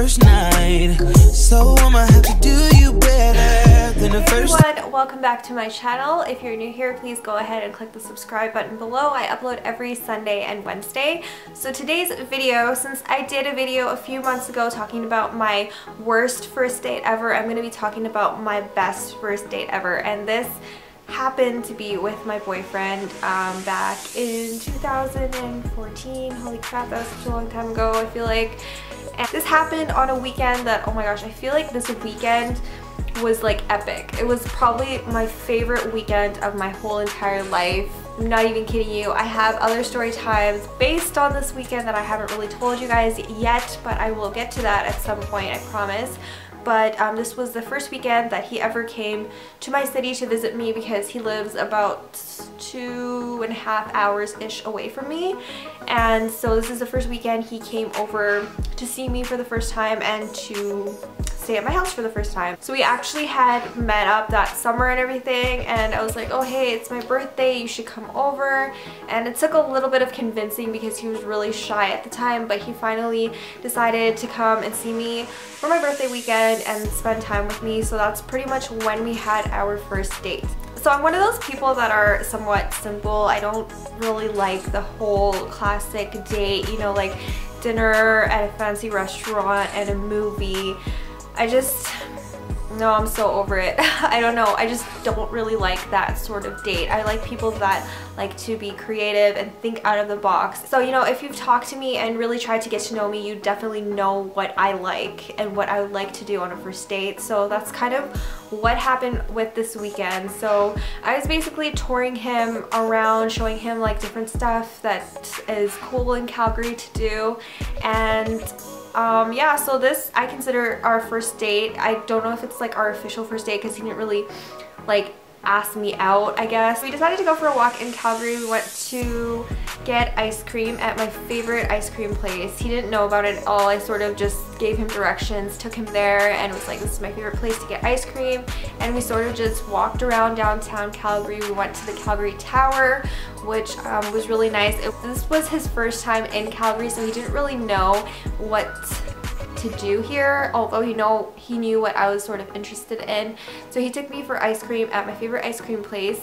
first night, so I'ma have to do you better than the first. Hey everyone, welcome back to my channel. If you're new here, please go ahead and click the subscribe button below. I upload every Sunday and Wednesday. So today's video, since I did a video a few months ago talking about my worst first date ever, I'm going to be talking about my best first date ever. And this happened to be with my boyfriend back in 2014. Holy crap, that was such a long time ago, I feel like. And this happened on a weekend that, oh my gosh, I feel like this weekend was like epic. It was probably my favorite weekend of my whole entire life. I'm not even kidding you. I have other story times based on this weekend that I haven't really told you guys yet, but I will get to that at some point, I promise. But this was the first weekend that he ever came to my city to visit me because he lives about 2.5 hours-ish away from me. And so this is the first weekend he came over to see me for the first time and to stay at my house for the first time. So we actually had met up that summer and everything, and I was like, oh hey, it's my birthday, you should come over. And it took a little bit of convincing because he was really shy at the time, but he finally decided to come and see me for my birthday weekend and spend time with me. So that's pretty much when we had our first date. So I'm one of those people that are somewhat simple. I don't really like the whole classic date, you know, like dinner at a fancy restaurant and a movie. No, I'm so over it. I don't know, I just don't really like that sort of date. I like people that like to be creative and think out of the box. So, you know, if you've talked to me and really tried to get to know me, you definitely know what I like and what I would like to do on a first date. So that's kind of what happened with this weekend. So I was basically touring him around, showing him like different stuff that is cool in Calgary to do. And yeah, so this I consider our first date. I don't know if it's like our official first date because he didn't really like ask me out, I guess. We decided to go for a walk in Calgary. We went to get ice cream at my favorite ice cream place. He didn't know about it at all. I sort of just gave him directions, took him there, and was like, this is my favorite place to get ice cream. And we sort of just walked around downtown Calgary. We went to the Calgary Tower, which was really nice. This was his first time in Calgary, so he didn't really know what to do here, although he knew what I was sort of interested in. So he took me for ice cream at my favorite ice cream place.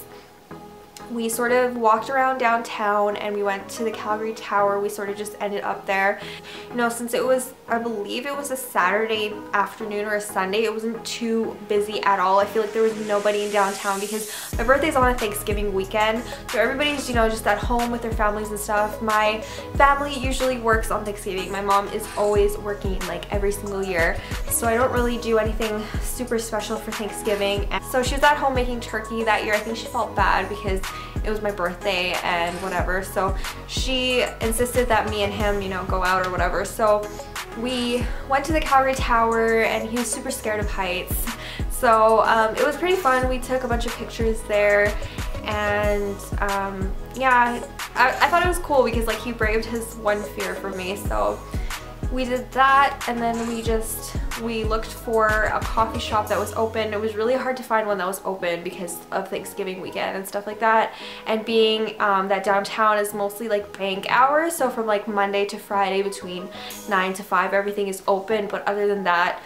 We sort of walked around downtown and we went to the Calgary Tower. We sort of just ended up there. You know, since it was, I believe it was a Saturday afternoon or a Sunday, it wasn't too busy at all. I feel like there was nobody in downtown because my birthday's on a Thanksgiving weekend. So everybody's, you know, just at home with their families and stuff. My family usually works on Thanksgiving. My mom is always working like every single year. So I don't really do anything super special for Thanksgiving. And so she was at home making turkey that year. I think she felt bad because it was my birthday and whatever, so she insisted that me and him, you know, go out or whatever. So we went to the Calgary Tower and he was super scared of heights, so it was pretty fun. We took a bunch of pictures there, and yeah, I thought it was cool because like he braved his one fear for me. So we did that, and then we looked for a coffee shop that was open. It was really hard to find one that was open because of Thanksgiving weekend and stuff like that, and being that downtown is mostly like bank hours, so from like Monday to Friday between 9 to 5 everything is open, but other than that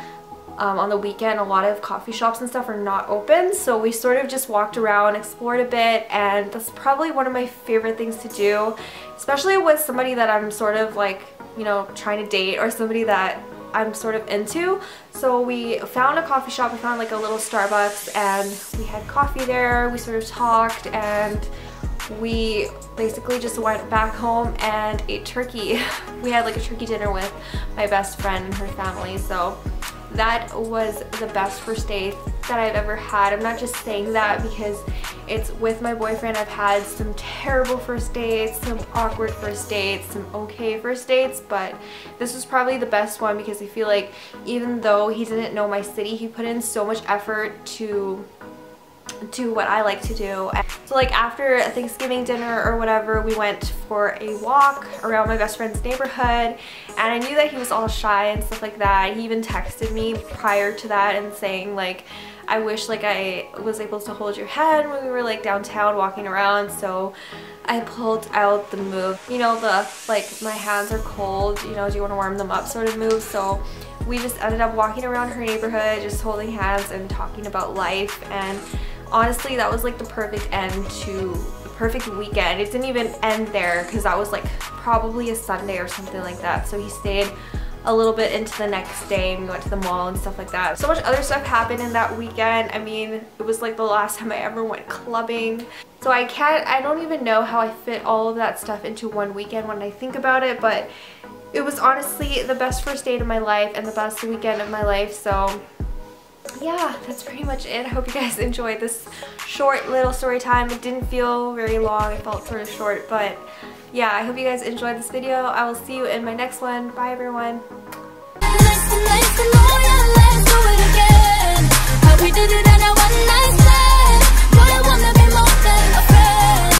on the weekend a lot of coffee shops and stuff are not open. So we sort of just walked around, explored a bit, and that's probably one of my favorite things to do, especially with somebody that I'm sort of like, you know, trying to date, or somebody that I'm sort of into. So we found a coffee shop, we found like a little Starbucks, and we had coffee there. We sort of talked, and we basically just went back home and ate turkey. We had like a turkey dinner with my best friend and her family. So that was the best first date that I've ever had. I'm not just saying that because it's with my boyfriend. I've had some terrible first dates, some awkward first dates, some okay first dates, but this was probably the best one because I feel like even though he didn't know my city, he put in so much effort to do what I like to do. So like after Thanksgiving dinner or whatever, we went for a walk around my best friend's neighborhood, and I knew that he was all shy and stuff like that. He even texted me prior to that and saying like, I wish like I was able to hold your hand when we were like downtown walking around. So I pulled out the move, you know, the like my hands are cold, you know, do you want to warm them up sort of move. So we just ended up walking around her neighborhood, just holding hands and talking about life. And honestly, that was like the perfect end to the perfect weekend. It didn't even end there because that was like probably a Sunday or something like that. So he stayed a little bit into the next day and we went to the mall and stuff like that. So much other stuff happened in that weekend. I mean, it was like the last time I ever went clubbing. So I don't even know how I fit all of that stuff into one weekend when I think about it, but it was honestly the best first date of my life and the best weekend of my life. So yeah, that's pretty much it. I hope you guys enjoyed this short little story time. It didn't feel very long, it felt sort of short, but yeah, I hope you guys enjoyed this video. I will see you in my next one. Bye everyone. Let's do it again. How we did it on a one night.